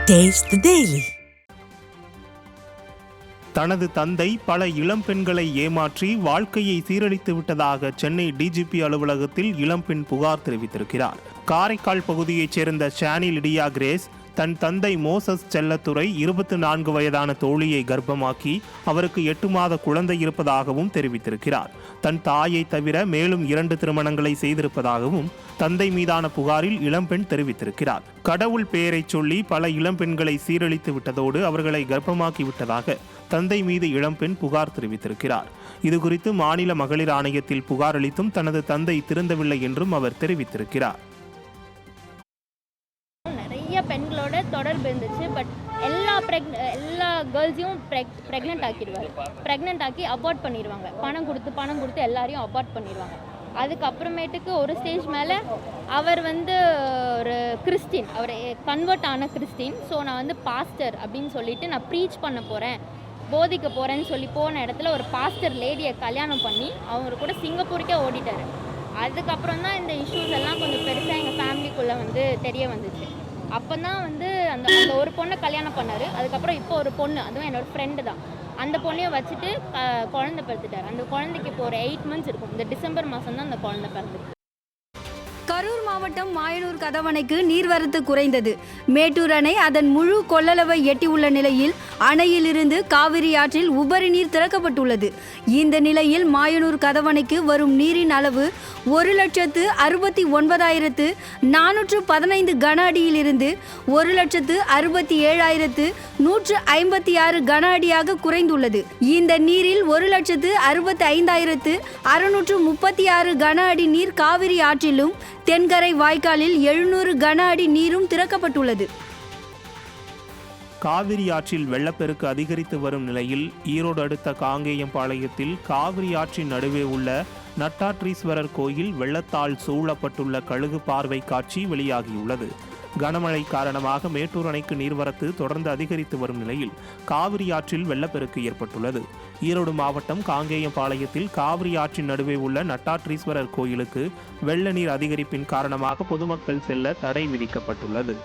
Taste the Daily. தனது தந்தை பல இளம் பெண்களை ஏமாற்றி வாழ்க்கையை சீரழித்து விட்டதாக சென்னை டிஜிபி அலுவலகத்தில் இளம்பெண் புகார் தெரிவித்திருக்கிறார். காரைக்கால் பகுதியைச் சேர்ந்த ஷானி லிடியா கிரேஸ் தன் தந்தை மோசஸ் செல்லத்துறை 24 வயதான தோழியை கர்ப்பமாக்கி அவருக்கு 8 மாத குழந்தை இருப்பதாகவும் தெரிவித்திருக்கிறார். தன் தாயை தவிர மேலும் 2 திருமணங்களை செய்திருப்பதாகவும் தந்தை மீதான புகாரில் இளம்பெண் தெரிவித்திருக்கிறார். கடவுள் பெயரை சொல்லி பல இளம்பெண்களை சீரழித்து விட்டதோடு அவர்களை கர்ப்பமாக்கி விட்டதாக தந்தை மீது இளம்பெண் புகார் தெரிவித்திருக்கிறார். இதுகுறித்து மாநில மகளிர் ஆணையத்தில் புகார் அளித்தும் தனது தந்தை திருந்தவில்லை என்றும் அவர் தெரிவித்திருக்கிறார். நிறைய பெண்களோட தொடர்பு இருந்துச்சு. பட் எல்லா கேர்ள்ஸையும் ப்ரெக்னென்ட் ஆக்கிடுவார். ப்ரெக்னென்ட் ஆக்கி அபார்ட் பண்ணிடுவாங்க. பணம் கொடுத்து எல்லாரையும் அபார்ட் பண்ணிடுவாங்க. அதுக்கப்புறமேட்டுக்கு ஒரு ஸ்டேஜ் மேலே அவர் ஒரு கிறிஸ்டின், அவர் கன்வெர்ட் ஆன கிறிஸ்டின். ஸோ நான் பாஸ்டர் அப்படின்னு சொல்லிட்டு நான் ப்ரீச் பண்ண போகிறேன், போதிக்க போகிறேன்னு சொல்லி போன இடத்துல ஒரு பாஸ்டர் லேடியை கல்யாணம் பண்ணி அவர் கூட சிங்கப்பூருக்கே ஓடிட்டார். அதுக்கப்புறம் தான் இந்த இஷ்யூஸ் எல்லாம் கொஞ்சம் பெருசாக எங்கள் ஃபேமிலிக்குள்ளே தெரிய வந்துச்சு. அப்போ தான் அந்த ஒரு பொண்ணை கல்யாணம் பண்ணார். அதுக்கப்புறம் இப்போ ஒரு பொண்ணு, அதுவும் என்னோடய ஃப்ரெண்டு தான், அந்த பொண்ணையும் வச்சுட்டு குழந்தை பிறந்துட்டார். அந்த குழந்தைக்கு இப்போ ஒரு 8 months இருக்கும். இந்த டிசம்பர் மாதம் தான் அந்த குழந்தை பிறந்துருக்கு. கரூர் மாவட்டம் மாயனூர் கதவணைக்கு நீர்வரத்து குறைந்தது. மேட்டூர் அணை அதன் முழு கொள்ளளவை எட்டியுள்ள நிலையில் அணையிலிருந்து காவிரி ஆற்றில் உபரி நீர் திறக்கப்பட்டுள்ளது. இந்த நிலையில் மாயனூர் கதவணைக்கு வரும் நீரின் அளவு 1,69,415 கன அடியிலிருந்து 1,67,156 கன அடியாக குறைந்துள்ளது. இந்த நீரில் 1,65,636 கன அடி நீர் காவிரி ஆற்றிலும் தென்கரை வாய்க்காலில் 700 கன அடி நீரும் திறக்கப்பட்டுள்ளது. காவிரி ஆற்றில் வெள்ளப்பெருக்கு அதிகரித்து வரும் நிலையில் ஈரோடு அடுத்த காங்கேயம்பாளையத்தில் காவிரி ஆற்றின் நடுவே உள்ள நட்டாற்றீஸ்வரர் கோயில் வெள்ளத்தால் சூழப்பட்டுள்ள கழுகு பார்வை காட்சி வெளியாகியுள்ளது. கனமழை காரணமாக மேட்டூர் அணைக்கு நீர்வரத்து தொடர்ந்து அதிகரித்து வரும் நிலையில் காவிரி ஆற்றில் வெள்ளப்பெருக்கு ஏற்பட்டுள்ளது. ஈரோடு மாவட்டம் காங்கேயம்பாளையத்தில் காவிரி ஆற்றின் நடுவே உள்ள நட்டாற்றீஸ்வரர் கோயிலுக்கு வெள்ள நீர் அதிகரிப்பின் காரணமாக பொதுமக்கள் செல்ல தடை விதிக்கப்பட்டுள்ளது.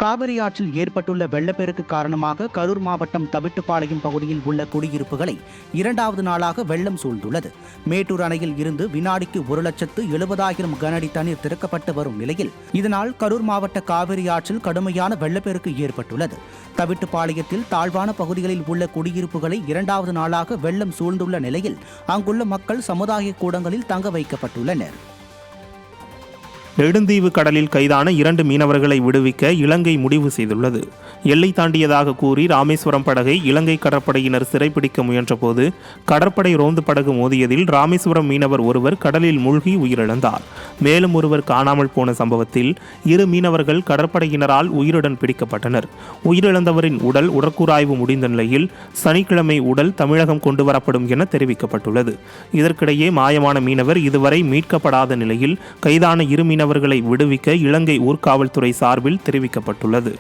காவிரி ஆற்றில் ஏற்பட்டுள்ள வெள்ளப்பெருக்கு காரணமாக கரூர் மாவட்டம் தவிட்டுப்பாளையம் பகுதியில் உள்ள குடியிருப்புகளை 2வது நாளாக வெள்ளம் சூழ்ந்துள்ளது. மேட்டூர் அணையில் இருந்து வினாடிக்கு 1,70,000 கன அடி தண்ணீர் திறக்கப்பட்டு வரும் நிலையில் இதனால் கரூர் மாவட்ட காவிரி ஆற்றில் கடுமையான வெள்ளப்பெருக்கு ஏற்பட்டுள்ளது. தவிட்டுப்பாளையத்தில் தாழ்வான பகுதிகளில் உள்ள குடியிருப்புகளை 2வது நாளாக வெள்ளம் சூழ்ந்துள்ள நிலையில் அங்குள்ள மக்கள் சமுதாய கூடங்களில் தங்க வைக்கப்பட்டுள்ளனர். நெடுந்தீவு கடலில் கைதான 2 மீனவர்களை விடுவிக்க இலங்கை முடிவு செய்துள்ளது. எல்லை தாண்டியதாக கூறி ராமேஸ்வரம் படகை இலங்கை கடற்படையினர் சிறைப்பிடிக்க முயன்றபோது கடற்படை ரோந்து படகு மோதியதில் ராமேஸ்வரம் மீனவர் ஒருவர் கடலில் மூழ்கி உயிரிழந்தார். மேலும் ஒருவர் காணாமல் போன சம்பவத்தில் 2 மீனவர்கள் கடற்படையினரால் உயிருடன் பிடிக்கப்பட்டனர். உயிரிழந்தவரின் உடல் உடற்கூறாய்வு முடிந்த நிலையில் சனிக்கிழமை உடல் தமிழகம் கொண்டுவரப்படும் என தெரிவிக்கப்பட்டுள்ளது. இதற்கிடையே மாயமான மீனவர் இதுவரை மீட்கப்படாத நிலையில் கைதான 2 மீனவர்களை விடுவிக்க இலங்கை ஊர்காவல்துறை சார்பில் தெரிவிக்கப்பட்டுள்ளது.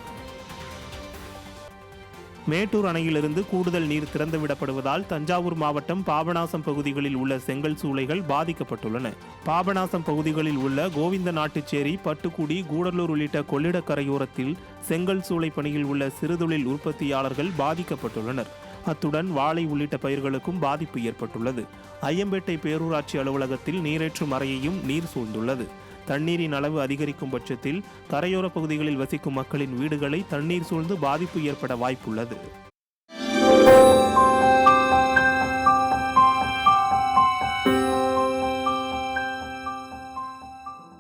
மேட்டூர் அணையிலிருந்து கூடுதல் நீர் திறந்துவிடப்படுவதால் தஞ்சாவூர் மாவட்டம் பாபநாசம் பகுதிகளில் உள்ள செங்கல் சூளைகள் பாதிக்கப்பட்டுள்ளன. பாபநாசம் பகுதிகளில் உள்ள கோவிந்த நாட்டுச்சேரி, பட்டுக்குடி, கூடலூர் உள்ளிட்ட கொள்ளிட கரையோரத்தில் செங்கல் சூளை பணியில் உள்ள சிறுதொழில் உற்பத்தியாளர்கள் பாதிக்கப்பட்டுள்ளனர். அத்துடன் வாழை உள்ளிட்ட பயிர்களுக்கும் பாதிப்பு ஏற்பட்டுள்ளது. ஐயம்பேட்டை பேரூராட்சி அலுவலகத்தில் நீரேற்றும் அறையையும் நீர் சூழ்ந்துள்ளது. தண்ணீரின் அளவு அதிகரிக்கும் பட்சத்தில் கரையோர பகுதிகளில் வசிக்கும் மக்களின் வீடுகளை தண்ணீர் சூழ்ந்து பாதிப்பு ஏற்பட வாய்ப்புள்ளது.